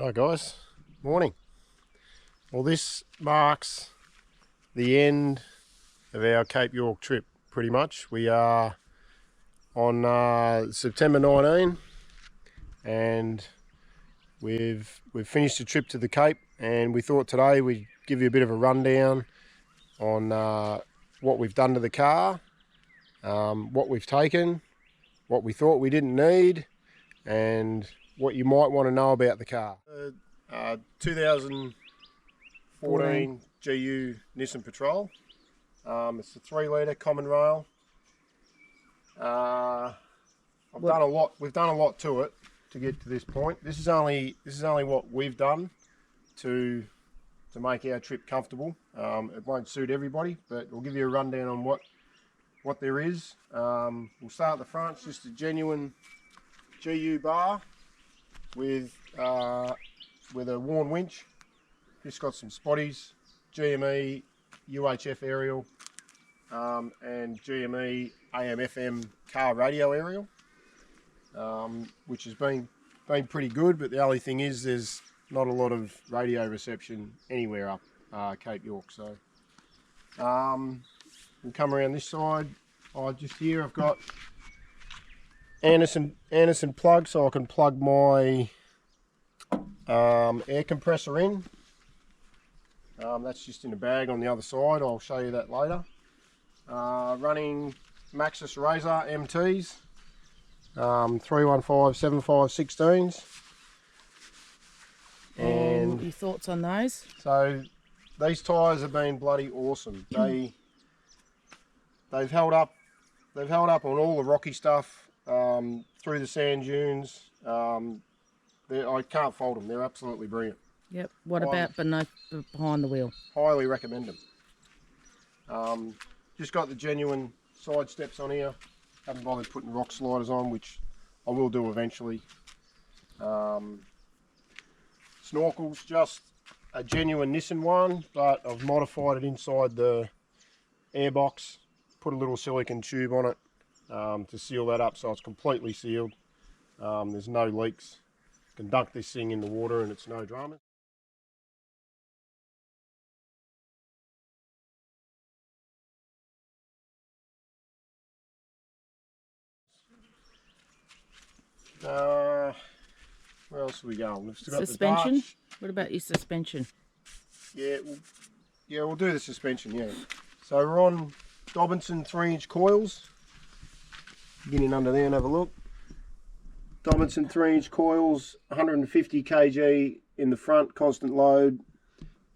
Hi guys, morning. Well, this marks the end of our Cape York trip pretty much. We are on September 19 and we've finished the trip to the Cape, and we thought today we'd give you a bit of a rundown on what we've done to the car, what we've taken, what we thought we didn't need, and what you might want to know about the car. 2014 GU Nissan Patrol. It's a 3 litre common rail. We've done a lot to it to get to this point. This is only what we've done to make our trip comfortable. It won't suit everybody, but we'll give you a rundown on what there is. We'll start at the front. It's just a genuine GU bar with a worn winch. Just got some spotties, GME UHF aerial, and GME AM FM car radio aerial, which has been pretty good. But the only thing is, there's not a lot of radio reception anywhere up Cape York. So we'll come around this side. Just here I've got Anderson plug, so I can plug my air compressor in. That's just in a bag on the other side. I'll show you that later. Running Maxxis Razor MTs, 315/75/16s. And your thoughts on those? So these tyres have been bloody awesome. They've held up on all the rocky stuff, through the sand dunes. I can't fault them. They're absolutely brilliant. Yep. What about behind the wheel? Highly recommend them. Just got the genuine side steps on here. Haven't bothered putting rock sliders on, which I will do eventually. Snorkels, just a genuine Nissan one, but I've modified it inside the airbox. Put a little silicone tube on it to seal that up, so it's completely sealed. There's no leaks. Can dunk this thing in the water and it's no drama. Where else are we going? We've still got suspension. The what about your suspension? We'll do the suspension. Yeah. So we're on Dobinson 3-inch coils. Get in under there and have a look. Dobinson 3-inch coils, 150 kg in the front, constant load,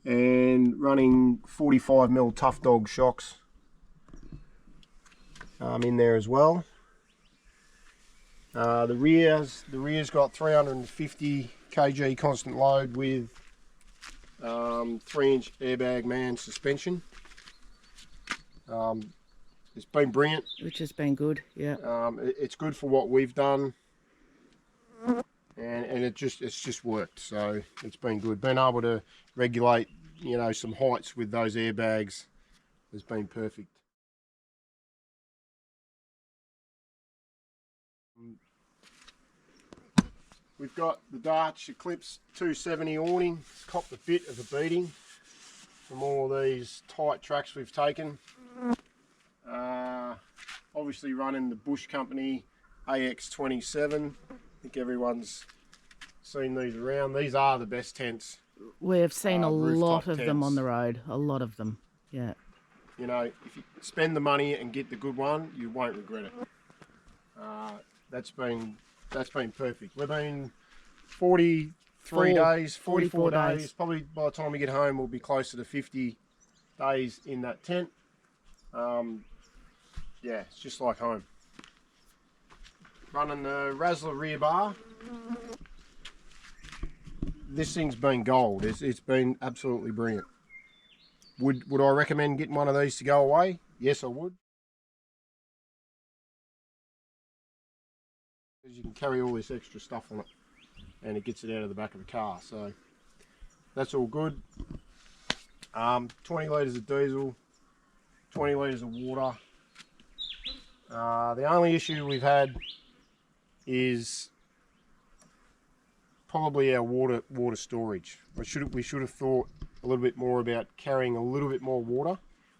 and running 45mm Tough Dog shocks in there as well. The rear's got 350 kg constant load with 3-inch airbag man suspension. It's been brilliant. Which has been good, yeah. It's good for what we've done, and it's just worked. So it's been good. Being able to regulate, some heights with those airbags has been perfect. We've got the Dutch Eclipse 270 awning. It's copped a bit of a beating from all these tight tracks we've taken. Obviously running the Bush Company AX27. I think everyone's seen these around. These are the best tents. We have seen a lot of tents. them on the road. A lot of them, yeah. If you spend the money and get the good one, you won't regret it. That's been perfect. We've been 44 days. Probably by the time we get home, we'll be closer to 50 days in that tent. It's just like home. Running the Razzler rear bar. This thing's been gold. It's been absolutely brilliant. Would I recommend getting one of these to go away? Yes, I would. Because you can carry all this extra stuff on it, and it gets it out of the back of the car. So that's all good. 20 litres of diesel, 20 litres of water. The only issue we've had is probably our water storage. We should have thought a little bit more about carrying a little bit more water,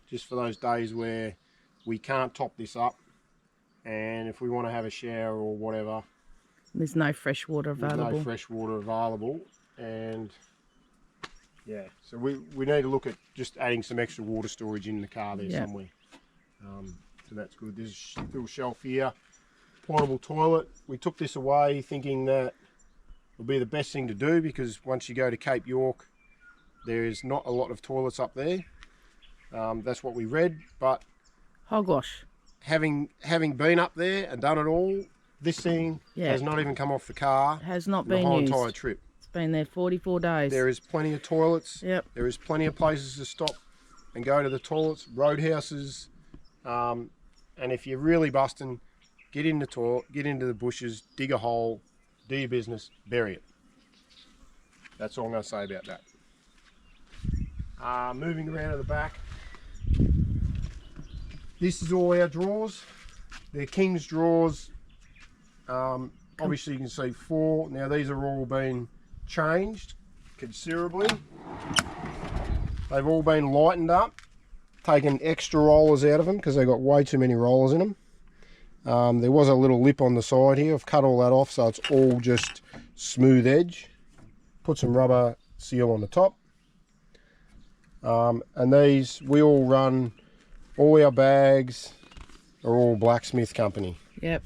just for those days where we can't top this up, and if we want to have a shower or whatever, There's no fresh water available. there's no fresh water available, and yeah, so we need to look at just adding some extra water storage in the car there somewhere. So that's good. There's a little shelf here, portable toilet. We took this away thinking that it'll be the best thing to do, because once you go to Cape York, there is not a lot of toilets up there. That's what we read, but Hogwash. having been up there and done it all, this thing has not even come off the car. Has not the been whole used. entire trip. It's been there 44 days. There is plenty of toilets. Yep. There is plenty of places to stop and go to the toilets, roadhouses, and if you're really busting, get in the toilet, get into the bushes, dig a hole, do your business, bury it. That's all I'm going to say about that. Moving around to the back. This is all our drawers. They're King's drawers. Obviously you can see 4. Now these are all been changed considerably. They've all been lightened up, taken extra rollers out of them because they've got way too many rollers in them. There was a little lip on the side here. I've cut all that off so it's all just smooth edge. Put some rubber seal on the top. And these, we all run, all our bags are all Blacksmith Company. Yep.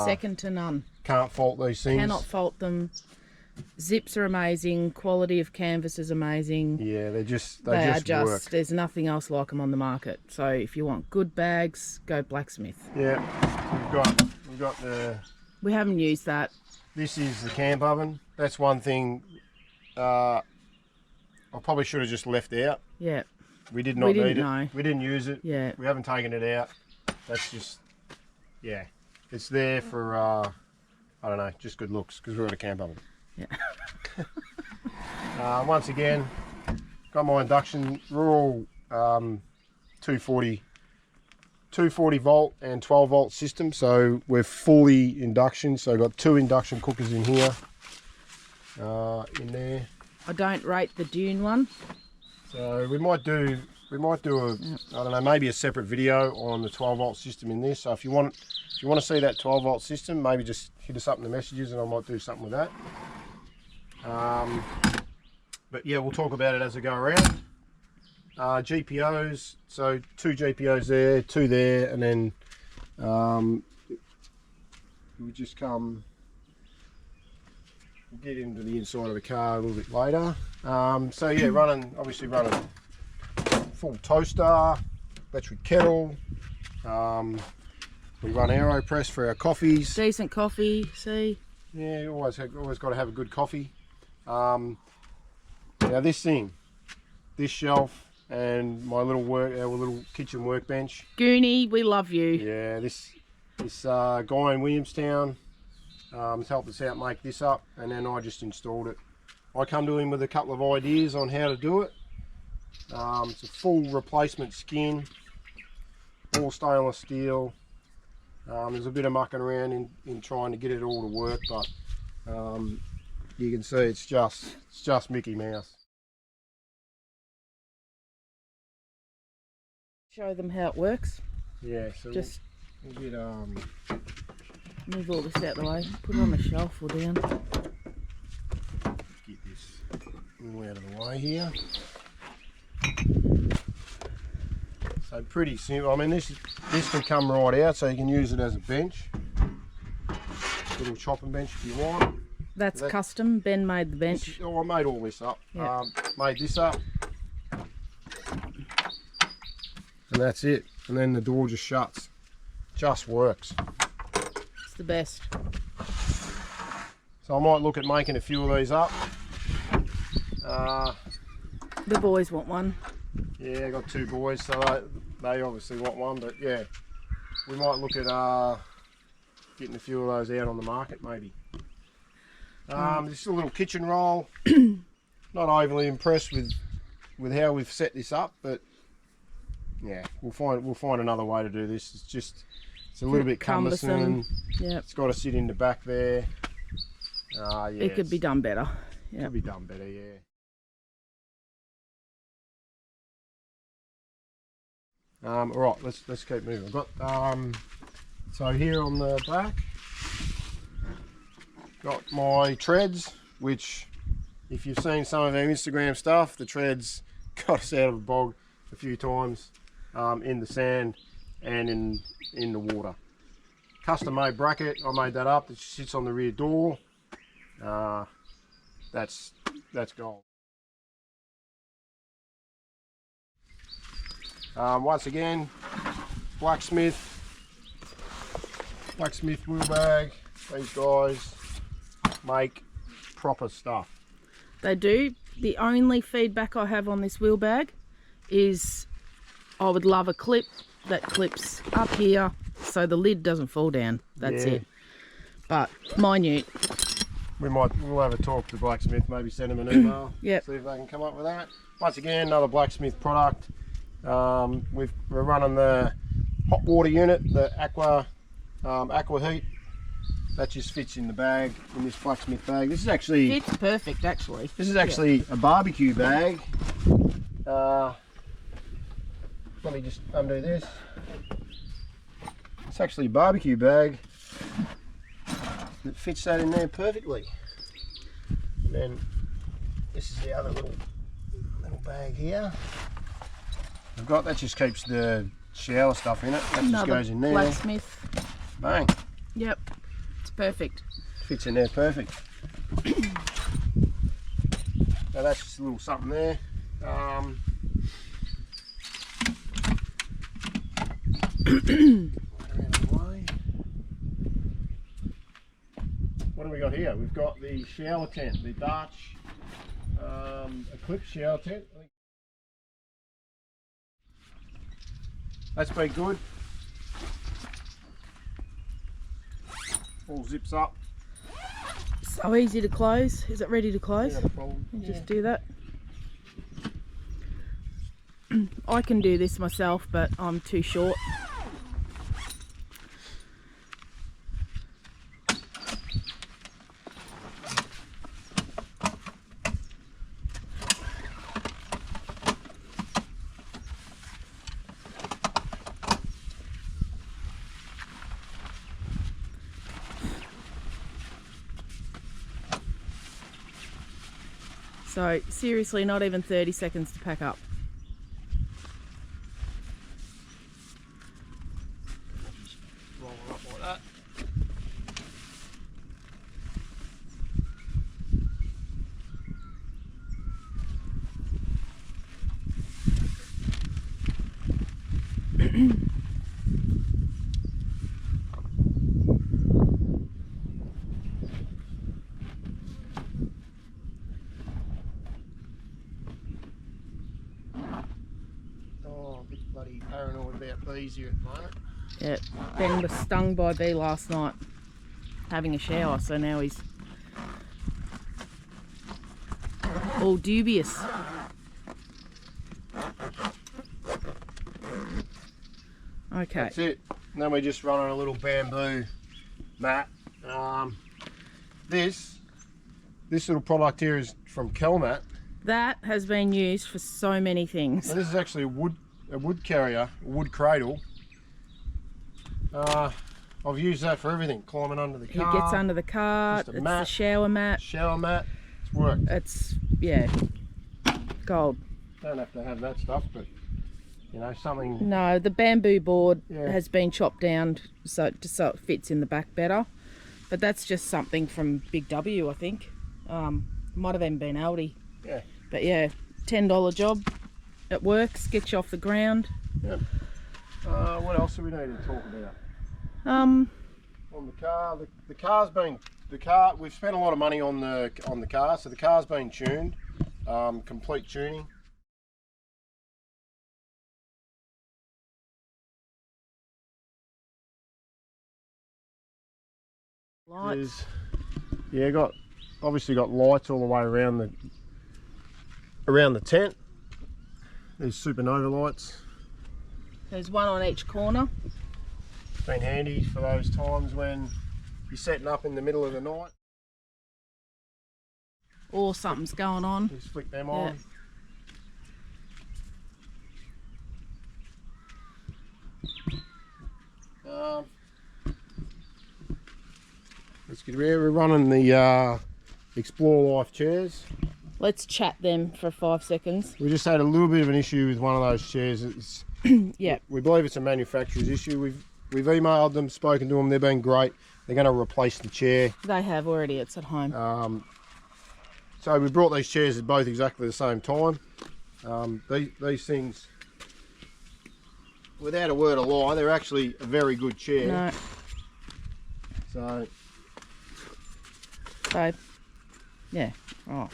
Second to none. Can't fault these things. Cannot fault them. Zips are amazing. Quality of canvas is amazing. Yeah, they just work. There's nothing else like them on the market. So if you want good bags, go Blacksmith. Yeah, we've got the. We haven't used that. This is the camp oven. That's one thing. I probably should have just left out. Yeah. We did not need it. We didn't use it. Yeah. We haven't taken it out. That's just, yeah. It's there for, I don't know, just good looks, because we're at a camp oven. Yeah. Once again, got my induction. We're all 240 volt and 12 volt system, so we're fully induction. So I've got 2 induction cookers in here, in there. I don't rate the Dune one. So we might do a, I don't know, maybe a separate video on the 12 volt system in this. So if you want to see that 12 volt system, maybe just hit us up in the messages and I might do something with that. But yeah, we'll talk about it as we go around. GPOs, so 2 GPOs there, 2 there, and then we just come. We'll get into the inside of the car a little bit later. So yeah, obviously running full toaster, battery kettle. We run AeroPress for our coffees. Decent coffee, see? Yeah, always got to have a good coffee. Now this shelf and our little kitchen workbench. Goonie, we love you. Yeah, this guy in Williamstown has helped us out make this up, and then I just installed it. I come to him with a couple of ideas on how to do it. It's a full replacement skin, all stainless steel. There's a bit of mucking around in trying to get it all to work, but you can see it's just Mickey Mouse. Show them how it works. Yeah, so Just we'll get move all this out the way. Put it on the shelf or down. get this all out of the way here. So pretty simple. I mean, this can come right out, so you can use it as a bench, little chopping bench if you want. That's custom. Ben made the bench. I made all this up. Yeah. Made this up, and that's it. And then the door just shuts. Just works. It's the best. So I might look at making a few of these up. The boys want one. Yeah, I got 2 boys, so they obviously want one. But yeah, we might look at getting a few of those out on the market, maybe. Just a little kitchen roll. Not overly impressed with how we've set this up, but yeah, we'll find another way to do this. It's a little bit cumbersome. Yep. It's got to sit in the back there. Yeah, it could be done better. Yeah. Could be done better, yeah. All right, let's keep moving. I've got so here on the back, got my treads, which if you've seen some of our Instagram stuff, the treads got us out of the bog a few times in the sand and in the water. Custom made bracket, I made that up. It sits on the rear door. That's gold. Once again, blacksmith wheel bag. These guys make proper stuff. They do. The only feedback I have on this wheel bag is I would love a clip that clips up here so the lid doesn't fall down. That's it. But minute. We'll have a talk to blacksmith, maybe send him an email. Yep. See if they can come up with that. Once again, another blacksmith product. We're running the hot water unit, the aqua heat. That just fits in the bag, in this blacksmith bag. This is actually... It's perfect, actually. This is actually a barbecue bag. Let me just undo this. It's actually a barbecue bag that fits that in there perfectly. And then this is the other little bag here. I've got that, just keeps the shower stuff in it. That just goes in there. Blacksmith. Bang. Yep. It's perfect. Fits in there perfect. Now that's just a little something there. What do we got here? We've got the shower tent, the Dutch Eclipse shower tent. That's been good. All zips up. So easy to close. Is it ready to close? Yeah, no problem. Just do that. I can do this myself, but I'm too short. So seriously, not even 30 seconds to pack up. Roll it up like that. Oh, a bit bloody paranoid about bees here at the moment. Yeah, Ben was stung by a bee last night having a shower, so now he's all dubious. Okay. That's it. And then we just run on a little bamboo mat. This little product here is from Kelmat. That has been used for so many things. Now this is actually a wood carrier, a wood cradle. I've used that for everything. Climbing under the car. It gets under the cart. Just a It's mat. the shower mat. Shower mat. It's worked. It's, yeah, gold. Don't have to have that stuff, but you know, something. No, the bamboo board Yeah. has been chopped down so it fits in the back better. But that's just something from Big W, I think. Might have even been Aldi. Yeah. But yeah, $10 job. It works. Gets you off the ground. Yeah. What else do we need to talk about? Um, On the car, the car's been we've spent a lot of money on the car, so the car's been tuned, complete tuning. lights. Yeah, obviously got lights all the way around the tent. There's supernova lights. There's one on each corner. It's been handy for those times when you're setting up in the middle of the night. or something's going on. Just flick them on. Let's get around. We're running the Explore Life chairs. Let's chat them for 5 seconds. We just had a little bit of an issue with one of those chairs. It's, yeah. We believe it's a manufacturer's issue. We've emailed them, spoken to them. They've been great. They're going to replace the chair. They have already. It's at home. So we brought these chairs at both exactly the same time. These things, without a word of lie, they're actually a very good chair. No. So, yeah. Oh.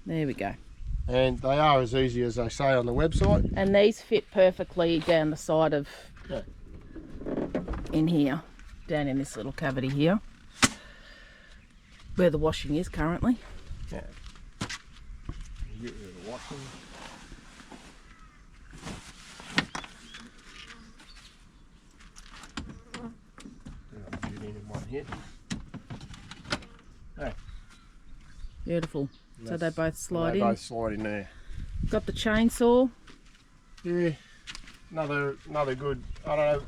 There we go. And they are as easy as they say on the website. And these fit perfectly down the side of, in here, down in this little cavity here, where the washing is currently. Yeah. Get rid of the washing. Get in one hit. Hey. Beautiful. So they both slide in. They both slide in there. Got the chainsaw. Yeah. Another good, I don't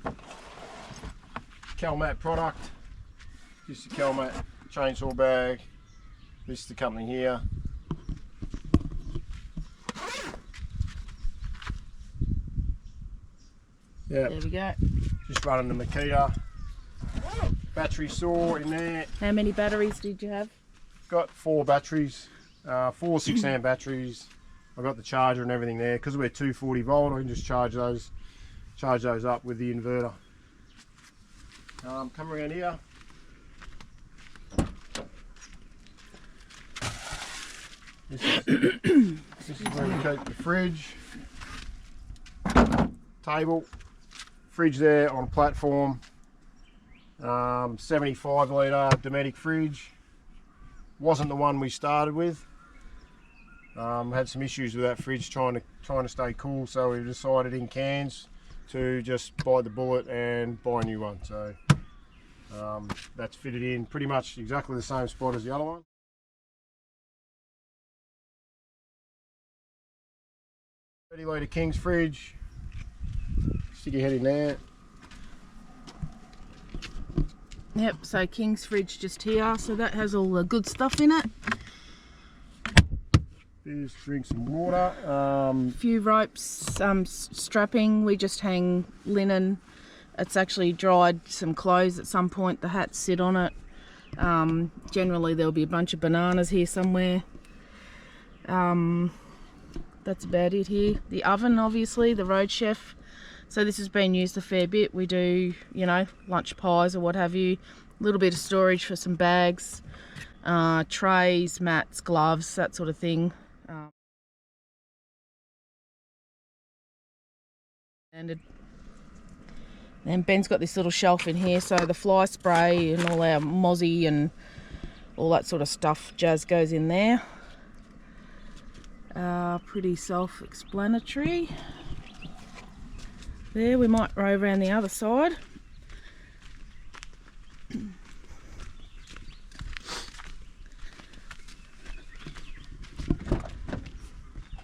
know, Calmat product. Just a Calmat chainsaw bag. This is the company here. Yeah. There we go. Just running the Makita battery saw in there. How many batteries did you have? Got 4 batteries, 4 6-amp batteries. I've got the charger and everything there. Because we're 240 volt, I can just charge those up with the inverter. Come around here. This is where we keep the fridge, table, fridge there on a platform. 75 litre Dometic fridge. Wasn't the one we started with. Had some issues with that fridge trying to stay cool, so we decided in cans to just bite the bullet and buy a new one. So that's fitted in pretty much exactly the same spot as the other one. .30 litre King's fridge. Stick your head in there. Yep, so King's fridge just here, so that has all the good stuff in it. Just drink some water. Few ropes, strapping. We just hang linen. It's actually dried some clothes at some point. The hats sit on it. Generally there'll be a bunch of bananas here somewhere. That's about it here. The oven, obviously, the Road Chef. So this has been used a fair bit. We do, you know, lunch pies or what have you. A little bit of storage for some bags, trays, mats, gloves, that sort of thing. And then Ben's got this little shelf in here, so the fly spray and all our mozzie and all that sort of stuff, jazz goes in there. Pretty self-explanatory. There, we might row around the other side.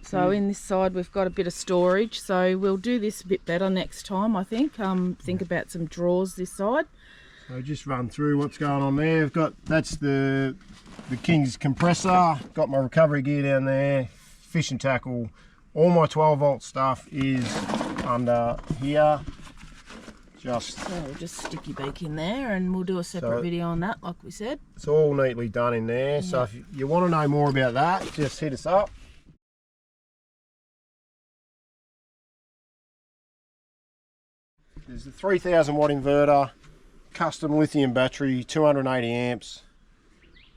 So in this side we've got a bit of storage, so we'll do this a bit better next time, I think. Think about some drawers this side. So just run through what's going on there. I've got, that's the King's compressor. Got my recovery gear down there, fishing tackle. All my 12 volt stuff is under here. So we'll just stick your beak in there and we'll do a separate video on that, like we said. It's all neatly done in there. Yeah. So if you want to know more about that, just hit us up. There's the 3000 watt inverter, custom lithium battery, 280 amps,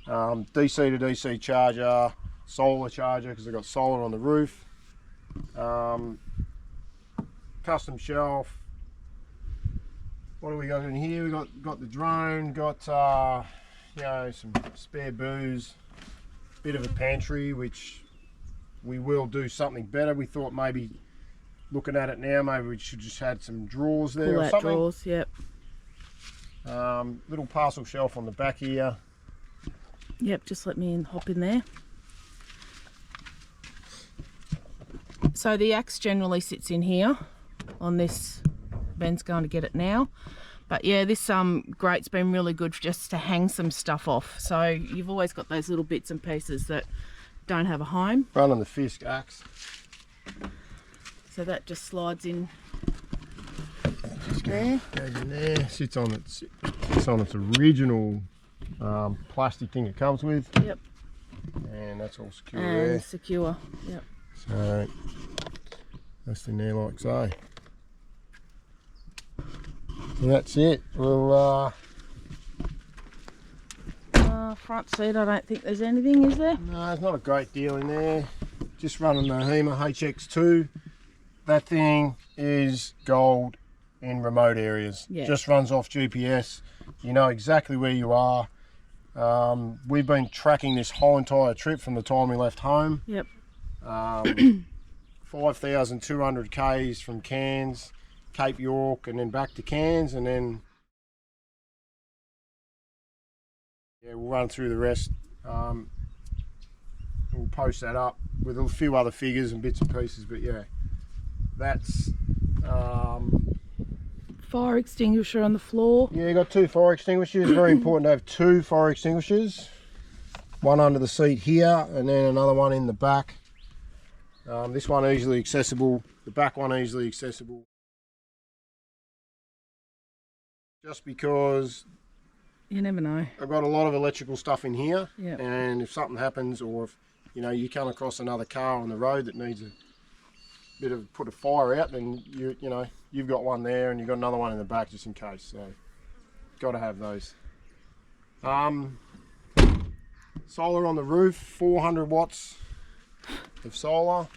DC to DC charger, solar charger because I've got solar on the roof, custom shelf. What do we got in here? We got the drone, got you know, some spare booze, bit of a pantry, which we will do something better. We thought maybe, looking at it now, maybe we should just had some drawers there or something. Drawers, yep. Little parcel shelf on the back here. Yep, just let me hop in there. So the axe generally sits in here on this. Ben's going to get it now. But yeah, this grate's been really good just to hang some stuff off. So you've always got those little bits and pieces that don't have a home. Running the Fisk axe. So that just slides in. Just goes in there. Sits on its original plastic thing it comes with. Yep. And that's all secure and there. Secure. Yep. So that's in there like so. And that's it. We'll front seat, I don't think there's anything, is there? no, there's not a great deal in there. Just running the HEMA HX2. That thing is gold in remote areas. Yeah. Just runs off GPS. You know exactly where you are. We've been tracking this whole entire trip from the time we left home. Yep. 5,200 Ks from Cairns, Cape York, and then back to Cairns, and then yeah, we'll run through the rest. We'll post that up with a few other figures and bits and pieces, but yeah, that's Fire extinguisher on the floor. yeah, you got 2 fire extinguishers. Very important to have 2 fire extinguishers, one under the seat here and then another one in the back. This one easily accessible, the back one easily accessible, just because You never know. I've got a lot of electrical stuff in here. Yep. And if something happens, or if you know you come across another car on the road that needs a bit of put a fire out, then you know you've got one there and you've got another one in the back just in case. So got to have those. Solar on the roof, 400 watts of solar.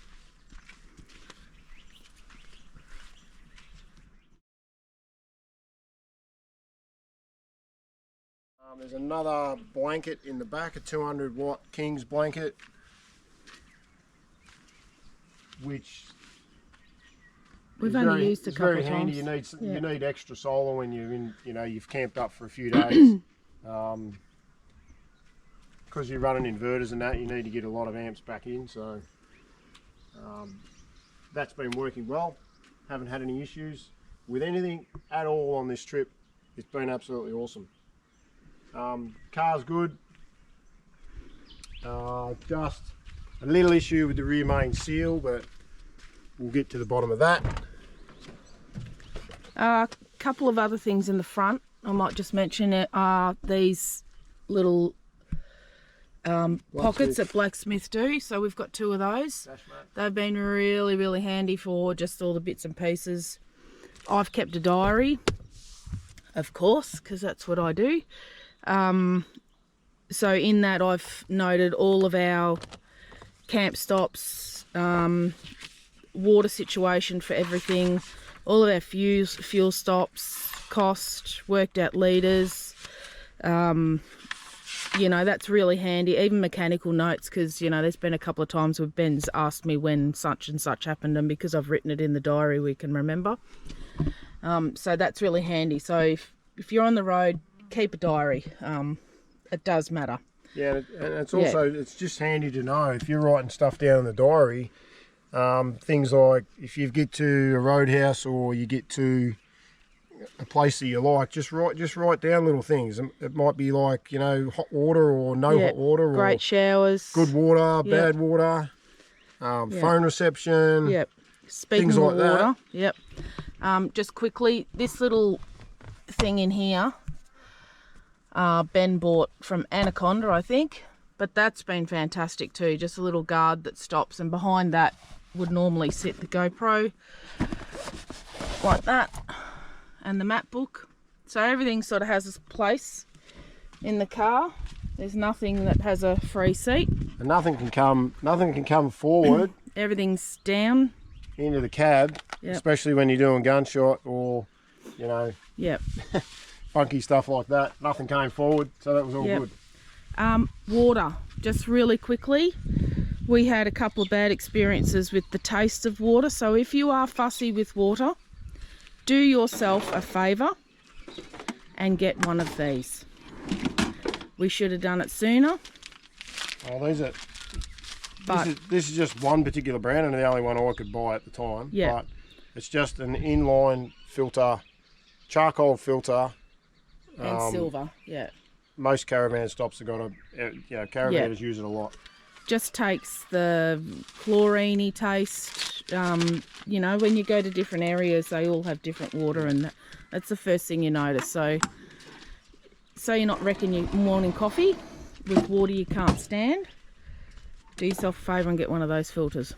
There's another blanket in the back, a 200 watt King's blanket, which We've is only very, used a it's couple very of handy. times. You need extra solar when you're in, you know, you've camped up for a few days. Because you're running inverters and that, you need to get a lot of amps back in. So that's been working well. Haven't had any issues with anything at all on this trip. It's been absolutely awesome. Car's good. Just a little issue with the rear main seal, but we'll get to the bottom of that. A couple of other things in the front I might just mention it are these little pockets that Blacksmith do. So we've got 2 of those. They've been really, really handy for just all the bits and pieces. I've kept a diary, of course, because that's what I do. So in that I've noted all of our camp stops, water situation for everything, all of our fuel stops, cost, worked out litres. You know, that's really handy. Even mechanical notes, because, you know, there's been a couple of times where Ben's asked me when such and such happened, and because I've written it in the diary, we can remember. So that's really handy. So if you're on the road, keep a diary. It does matter. Yeah, and it's also, it's just handy to know if you're writing stuff down in the diary, things like if you get to a roadhouse or you get to a place that you like, just write down little things. It might be like, you know, hot water or no hot water, great or showers, good water, bad water, phone reception, speaking things of like water. that. Just quickly, this little thing in here, Ben bought from Anaconda, I think, but that's been fantastic too. Just a little guard that stops, and behind that would normally sit the GoPro like that, and the map book. So everything sort of has its place in the car. There's nothing that has a free seat. And nothing can come forward. Everything's down into the cab, especially when you're doing gunshot or, you know, funky stuff like that. Nothing came forward, so that was all good. Water, just really quickly, we had a couple of bad experiences with the taste of water. So if you are fussy with water, do yourself a favour and get one of these. We should have done it sooner, Oh, these are. But This is just one particular brand, and the only one I could buy at the time. Yeah. But it's just an inline filter, charcoal filter. and silver, yeah. Most caravan stops have got a, caravanners use it a lot. Just takes the chlorine-y taste. You know, when you go to different areas, they all have different water, and that's the first thing you notice. So you're not wrecking your morning coffee with water you can't stand. Do yourself a favour and get one of those filters.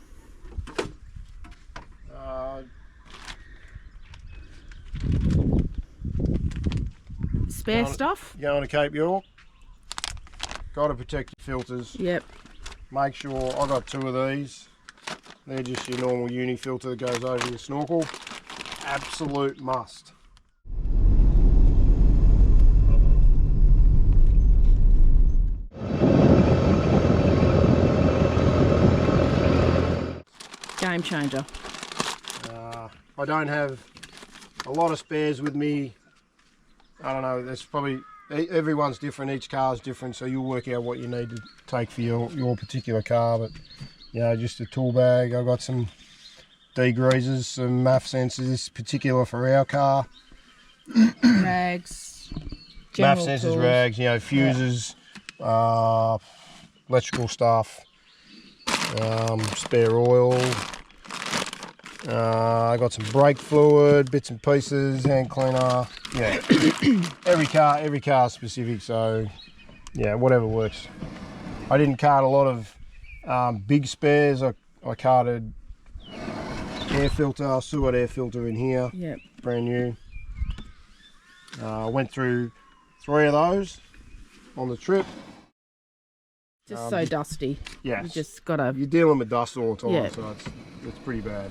Spare stuff? Going to Cape York, got to protect your filters. Yep. Make sure, I got 2 of these. They're just your normal uni filter that goes over your snorkel. Absolute must. Game changer. I don't have a lot of spares with me. I don't know, there's probably, everyone's different, each car's different, so you'll work out what you need to take for your particular car. But you know, just a tool bag. I've got some degreasers, some MAF sensors, this particular for our car. Rags. MAF sensors, rags, you know, fuses, electrical stuff, spare oil. I got some brake fluid, bits and pieces, hand cleaner. Yeah, every car specific. So yeah, whatever works. I didn't cart a lot of big spares. I carted air filter, Seward air filter in here. Yep. Brand new. Went through 3 of those on the trip. Just so dusty. Yeah. You just gotta. You're dealing with dust all the time, Yeah. so it's pretty bad.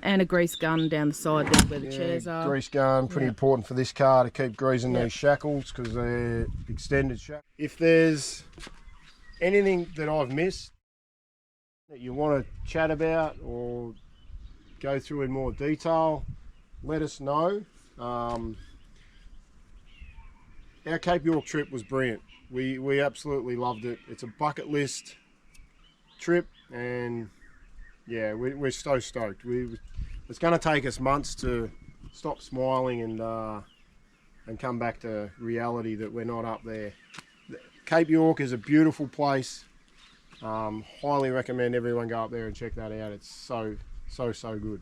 And a grease gun down the side there where the chairs are. Grease gun, pretty important for this car to keep greasing these shackles because they're extended shackles. If there's anything that I've missed that you want to chat about or go through in more detail, let us know. Our Cape York trip was brilliant. We absolutely loved it. It's a bucket list trip, and yeah, we're so stoked. It's going to take us months to stop smiling and come back to reality that we're not up there. Cape York is a beautiful place. Highly recommend everyone go up there and check that out. It's so good.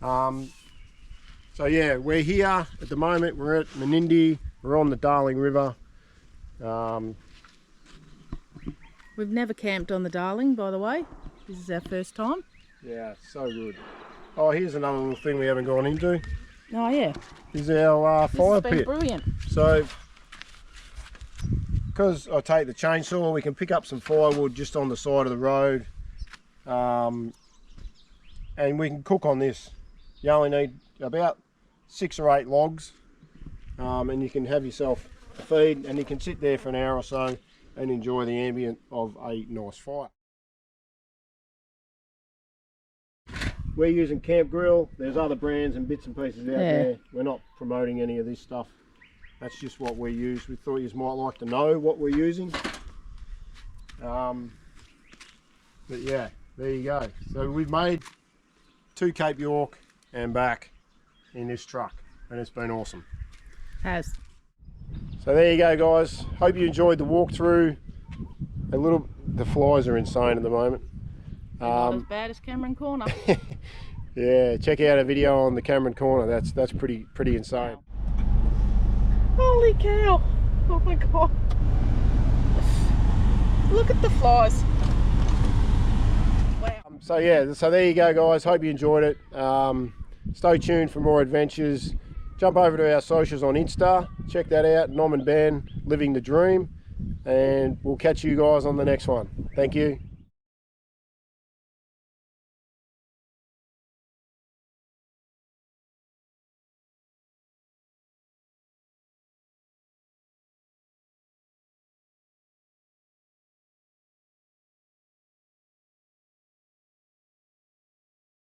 So yeah, we're here at the moment. We're at Menindee. We're on the Darling River. We've never camped on the Darling, by the way. This is our first time. Yeah, so good. Oh, here's another little thing we haven't gone into. Oh yeah. Is our fire This has been pit. brilliant. So, because I take the chainsaw, we can pick up some firewood just on the side of the road, and we can cook on this. You only need about 6 or 8 logs, and you can have yourself a feed, and you can sit there for an hour or so and enjoy the ambient of a nice fire. We're using Camp Grill. There's other brands and bits and pieces out there. We're not promoting any of this stuff. That's just what we use. We thought you might like to know what we're using. But yeah, there you go. So we've made 2 Cape York and back in this truck, and it's been awesome. Has. So there you go, guys. Hope you enjoyed the walkthrough. The flies are insane at the moment. Not as bad as Cameron Corner. Yeah, check out a video on the Cameron Corner. That's pretty insane. Holy cow! Oh my god! Look at the flies. Wow. So yeah, so there you go, guys. Hope you enjoyed it. Stay tuned for more adventures. Jump over to our socials on Insta. Check that out. Nom and Ben, Living the Dream. And we'll catch you guys on the next one. Thank you.